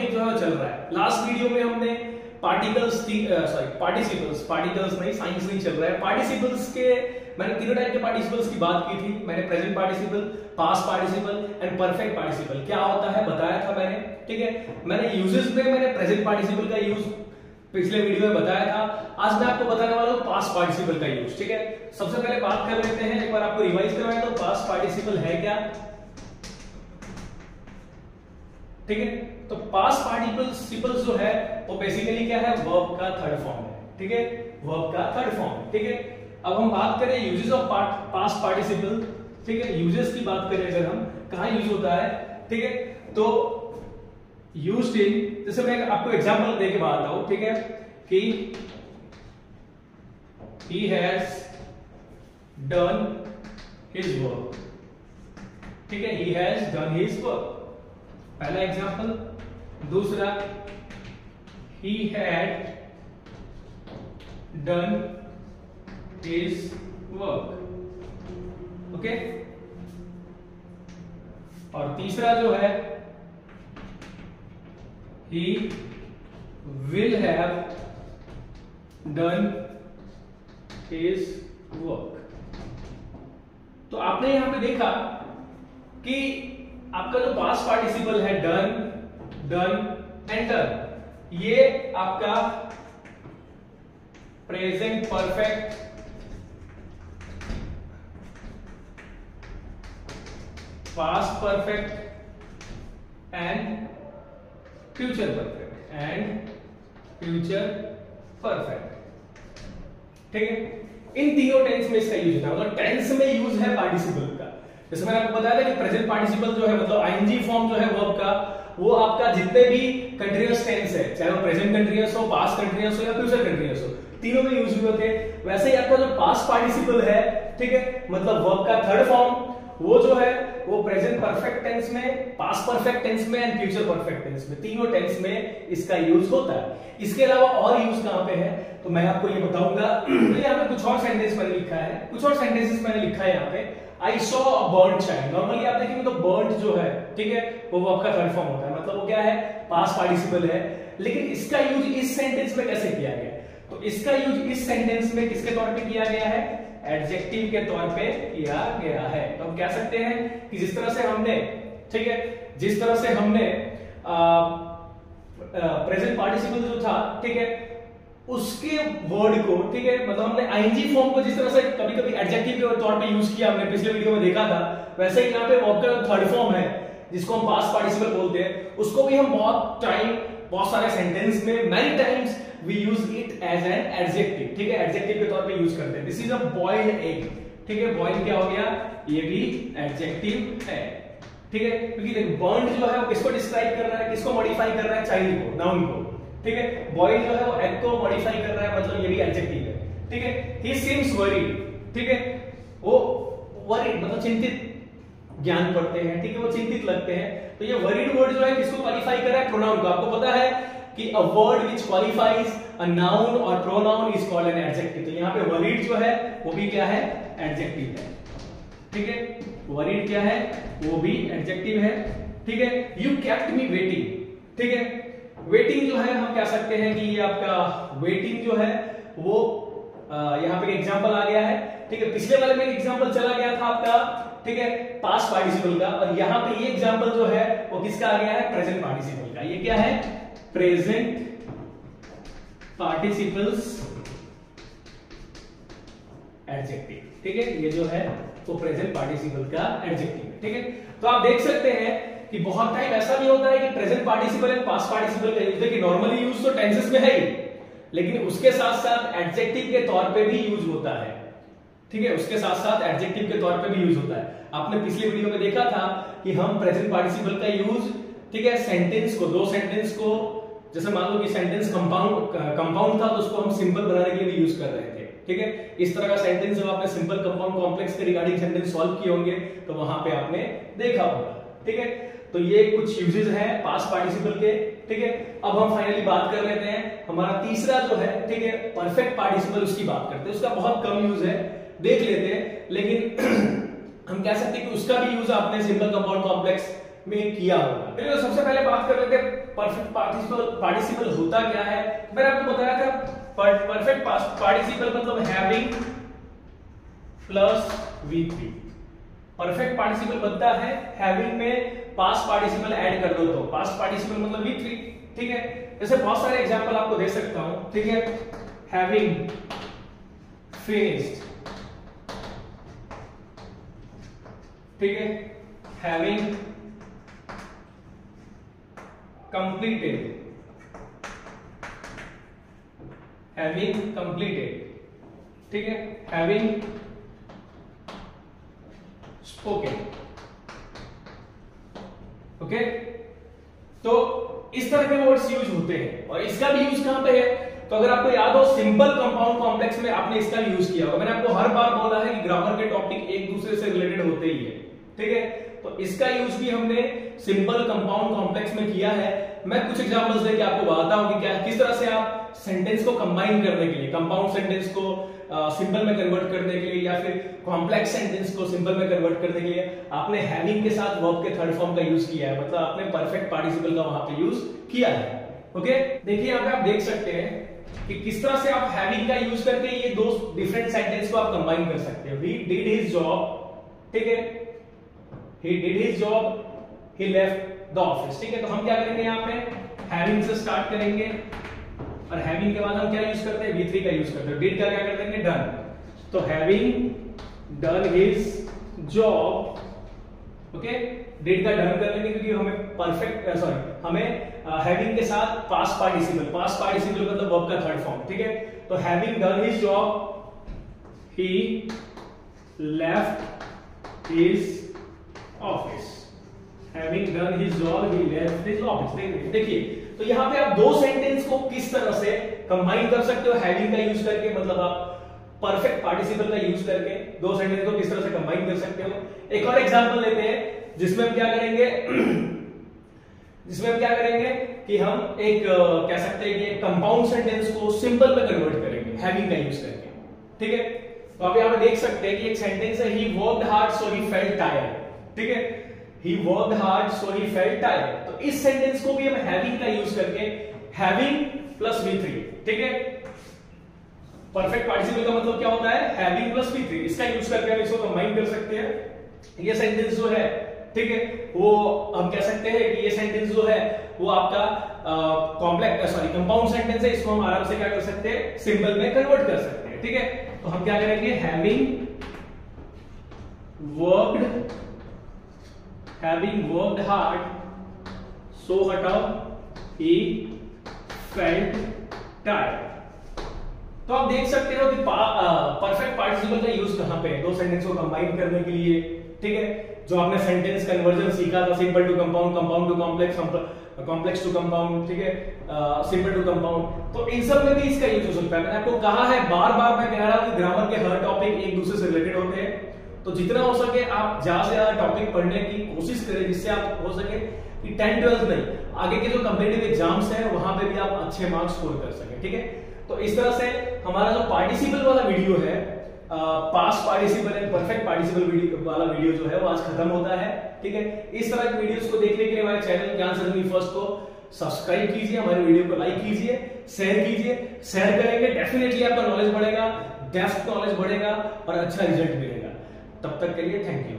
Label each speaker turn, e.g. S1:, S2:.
S1: Topic जो है चल रहा है। लास्ट वीडियो में हमने पार्टिकल्स नहीं, साइंस नहीं चल रहा है, पार्टिसिपल्स के मैंने तीनों टाइप के पार्टिसिपल्स की बात की थी। मैंने present participle, past participle and perfect participle क्या होता है बताया था मैंने, ठीक है। मैंने यूजेस में मैंने प्रेजेंट पार्टिसिपल का यूज पिछले वीडियो में बताया था। आज मैं आपको बताने वाला हूं पास्ट पार्टिसिपल का यूज, ठीक है। सबसे पहले बात कर लेते हैं, एक बार आपको रिवाइज करवाएं तो पास्ट पार्टिसिपल है क्या, ठीक है। तो पास्ट पार्टिसिपल्स जो है वो बेसिकली क्या है, वर्ब का थर्ड फॉर्म है, ठीक है, वर्ब का थर्ड फॉर्म, ठीक है। अब हम बात करें यूजेस ऑफ पास्ट पार्टिसिपल, ठीक है। यूजेस की बात करें अगर हम, कहां यूज होता है, ठीक है। तो यूज्ड इन, जैसे मैं आपको एग्जांपल देके बताता हूं, ठीक है, कि he has done his work, ठीक है, he has done his work, पहला एग्जांपल। दूसरा, he had done his work, okay. और तीसरा जो है, he will have done his work। तो आपने यहां पे देखा कि आपका जो पास्ट पार्टिसिपल है डन, डन एंड डन, ये आपका present perfect, past perfect and future perfect ठीक है। इन तीनों टेंस में इसका यूज होता है, मतलब टेंस में यूज है पार्टिसिपल का। जैसे मैंने आपको बताया था कि प्रेजेंट पार्टिसिपल जो है, मतलब आईएनजी फॉर्म जो है वर्ब का, वो आपका जितने भी कंटीन्यूअस टेंस है, चाहे वो प्रेजेंट कंटीन्यूअस हो, पास्ट कंटीन्यूअस हो या फ्यूचर कंटीन्यूअस हो, तीनों में यूज हुए होते हैं। वैसे ही आपका जो पास्ट पार्टिसिपल है, ठीक है, मतलब वर्ब का थर्ड फॉर्म, वो जो है वो प्रेजेंट परफेक्ट टेंस में, पास्ट परफेक्ट टेंस में एंड फ्यूचर परफेक्ट टेंस में, तीनों टेंस में इसका यूज होता है। इसके अलावा और यूज कहां पे है तो मैं आपको ये बताऊंगा। यहाँ पे कुछ और सेंटेंस मैंने लिखा है, कुछ और सेंटेंसेस मैंने लिखा है यहाँ पे। I saw a bird child, normally आप देखेंगे तो बर्ड जो है, ठीक है, वो वर्ब का थर्ड फॉर्म होता है, मतलब वो क्या है, पास्ट पार्टिसिपल है। लेकिन इसका यूज इस सेंटेंस में कैसे किया गया, तो इसका यूज इस सेंटेंस में किसके तौर पे किया गया है, एडजेक्टिव के तौर पे किया गया है। तो हम कह सकते हैं कि जिस तरह से हमने, ठीक है, जिस तरह से हमने प्रेजेंट पार्टिसिपल जो था, ठीक है, उसके वर्ड को, ठीक है, मतलब हमने आईएनजी फॉर्म को जिस तरह से कभी कभी एडजेक्टिव के तौर पे यूज किया, हमने पिछले वीडियो में देखा था, वैसे ही यहाँ पे वर्ब का थर्ड फॉर्म है जिसको हम पास्ट पार्टिसिपल बोलते हैं, उसको भी हम बहुत सारे सेंटेंस में many times we use it as an adjective, ठीक है, एडजेक्टिव के तौर पे यूज करते हैं। This is a boiled egg, ठीक है, बॉइल्ड क्या हो गया, ये भी एडजेक्टिव है, ठीक है, क्योंकि देखो बर्न्ड जो है वो किसको डिस्क्राइब कर रहा है, किसको मॉडिफाई कर रहा है, चाइल्ड को, नाउन को, ठीक है। बॉइल्ड जो है वो एग को मॉडिफाई कर रहा है, मतलब ये भी एडजेक्टिव है, ठीक है। ही सीम्स वरीड, ठीक है, वो वरीड मतलब चिंतित ज्ञान पढ़ते हैं, ठीक है, वो चिंतित लगते हैं। तो ये वरीड वर्ड जो है किसको क्वालिफाई कर रहा है, प्रोनाउन को। आपको पता है कि a word which qualifies a noun or pronoun is called an adjective। तो यहाँ पे worried जो है वो भी क्या है, adjective है, ठीक है, worried क्या है, वो भी adjective है, ठीक है। You kept me waiting, ठीक है, waiting जो है हम कह सकते हैं कि ये आपका waiting जो है वो यहाँ पे एग्जांपल आ गया है, ठीक है। पिछले वाले में एग्जांपल चला गया था आपका, ठीक है, पास्ट पार्टिसिपल का, और यहाँ पे ये एग्जांपल जो है वो किसका आ गया है, प्रेजेंट पार्टिसिपल का। ये क्या है, प्रेजेंट पार्टिसिपल्स एडजेक्टिव, ठीक है, ये जो है वो प्रेजेंट पार्टिसिपल का एडजेक्टिव है, ठीक है। तो आप देख सकते हैं कि बहुत टाइम ऐसा भी होता है कि present participle and past participle का यूज, देखिए नॉर्मली यूज तो टेंसेस में है ही, लेकिन उसके साथ साथ एडजेक्टिव के तौर पे भी यूज होता है, ठीक है, उसके साथ साथ एडजेक्टिव के तौर पे भी यूज होता है। आपने पिछले वीडियो में देखा था कि हम प्रेजेंट पार्टिसिपल का यूज, ठीक है, सेंटेंस को, दो सेंटेंस को, जैसे मान लो कि सेंटेंस कंपाउंड था तो उसको हम सिंपल बनाने के लिए भी यूज कर रहे थे, ठीक है। इस तरह का सेंटेंस जब आपने सिंपल कंपाउंड कॉम्प्लेक्स के रिगार्डिंग सेंटेंस सॉल्व किए होंगे तो वहां पे आपने देखा होगा, ठीक है। तो ये कुछ यूजेस हैं पास्ट पार्टिसिपल के, ठीक है। अब हम फाइनली बात कर लेते हैं हमारा तीसरा जो है, ठीक है, परफेक्ट पार्टिसिपल, उसकी बात करते हैं। उसका बहुत कम यूज है, देख लेते हैं, लेकिन हम कह सकते हैं कि उसका भी यूज आपने सिंपल कंपाउंड कॉम्प्लेक्स में किया होगा। तो सबसे पहले बात कर लेते हैं परफेक्ट पार्टिसिपल होता क्या है, मैंने आपको बताया था परफेक्ट पार्टिसिपल मतलब having plus V3। Perfect participle बनता है हैविंग में पास्ट पार्टिसिपल ऐड कर दो तो पास्ट पार्टिसिपल मतलब V3। ठीक है, जैसे बहुत सारे एग्जांपल आपको दे सकता हूं। ठीक है, हैविंग फिनिश्ड, ठीक है, हैविंग कंप्लीटेड, हैविंग कंप्लीटेड, ठीक है, हैविंग स्पोकन। ओके, तो इस तरह के वर्ड्स यूज होते हैं और इसका भी यूज कहां पे है, तो अगर आपको याद हो सिंपल कंपाउंड कॉम्प्लेक्स में आपने इसका यूज किया होगा। मैंने आपको हर बार बोला है कि ग्रामर के टॉपिक एक दूसरे से रिलेटेड होते ही है। ठीक है, तो इसका यूज भी हमने सिंपल कंपाउंड कॉम्प्लेक्स में किया है। मैं कुछ एग्जांपल्स देके आपको बताता हूं कि क्या किस तरह से आप सेंटेंस को कंबाइन करने के लिए, कंपाउंड सेंटेंस को सिंपल में कन्वर्ट करने के लिए या फिर कॉम्प्लेक्स सेंटेंस को सिंपल में कन्वर्ट करने के लिए आपने हैविंग के साथ वर्ब के थर्ड फॉर्म का यूज किया है, मतलब आपने परफेक्ट पार्टिसिपल का वहां पे यूज किया है। ओके, देखिए यहां पे आप देख सकते हैं कि किस तरह से आप हैविंग का यूज करके ये दो डिफरेंट सेंटेंस को आप कंबाइन कर सकते हो। ही डिड हिज जॉब, ठीक है, he did his job, he left the office. ठीक है, तो हम क्या करेंगे यहाँ पे हैविंग से स्टार्ट करेंगे और हैविंग के बाद हम क्या यूज करते हैं, V3 का यूज करते हैं। डिड का क्या कर देंगे, डन। तो having done his job, okay, did का डन कर लेंगे क्योंकि हमें परफेक्ट हमें हैविंग के साथ पास्ट पार्टिसिपल मतलब वर्ब का थर्ड फॉर्म। ठीक है, तो having done his job, he left his office. Having done his job, he left his office. देखिए, तो यहां पे आप दो सेंटेंस को किस तरह से कंबाइन कर सकते हो हैविंग का यूज करके, मतलब आप परफेक्ट पार्टिसिपल का यूज करके दो सेंटेंस को किस तरह से कंबाइन कर सकते हो। एक और एग्जांपल लेते हैं जिसमें हम क्या करेंगे कि हम एक कह सकते हैं कि एक कंपाउंड सेंटेंस को सिंपल में कन्वर्ट करेंगे हैविंग का यूज करके। ठीक है, तो आप यहां पे देख सकते हैं कि एक सेंटेंस है, he worked hard so he felt tired. ठीक है, he worked hard so he felt tired। तो इस सेंटेंस को भी हम हैविंग का यूज करके हैविंग प्लस V3, ठीक है, परफेक्ट पार्टिसिपल का मतलब क्या होता है, हैविंग प्लस V3, इसका यूज करके हम इसको कंबाइन कर सकते हैं। ये सेंटेंस जो है, ठीक है, वो हम कह सकते हैं कि ये सेंटेंस जो है वो आपका कंपाउंड सेंटेंस है, इसको हम आराम से क्या कर सकते हैं, सिंपल में कन्वर्ट कर सकते हैं। ठीक है, तो हम क्या करेंगे, हैविंग worked hard so हटाओ he felt tired। तो आप देख सकते हो कि परफेक्ट पार्टिसिपल का यूज कहां पे है, दो सेंटेंस को कंबाइन करने के लिए। ठीक है, जो आपने सेंटेंस कन्वर्जन सीखा था, simple to compound, compound to complex, complex to compound, ठीक है, सिंपल टू कंपाउंड, तो इन सब में भी इसका यूज हो सकता है। मैंने आपको कहा है, बार बार मैं कह रहा हूं कि ग्रामर के हर टॉपिक एक दूसरे से रिलेटेड होते हैं, तो जितना हो सके आप ज्यादा से ज्यादा टॉपिक पढ़ने की कोशिश करें, जिससे आप हो सके कि 10-12 नहीं, आगे के जो कॉम्पिटिटिव एग्जाम्स हैं वहां पे भी आप अच्छे मार्क्स स्कोर कर सकें। ठीक है, तो इस तरह से हमारा जो पार्टिसिपल वाला वीडियो है, past participle and perfect participle वाला वीडियो जो है वो आज खत्म होता है। ठीक है, इस तरह के वीडियोस को देखने के लिए हमारे चैनल ज्ञान सरणी फर्स्ट को सब्सक्राइब कीजिए, हमारे वीडियो को लाइक कीजिए, शेयर कीजिए। शेयर करेंगे डेफिनेटली आपका नॉलेज बढ़ेगा, डेप्थ नॉलेज बढ़ेगा और अच्छा रिजल्ट मिलेगा। तब तक के लिए थैंक यू।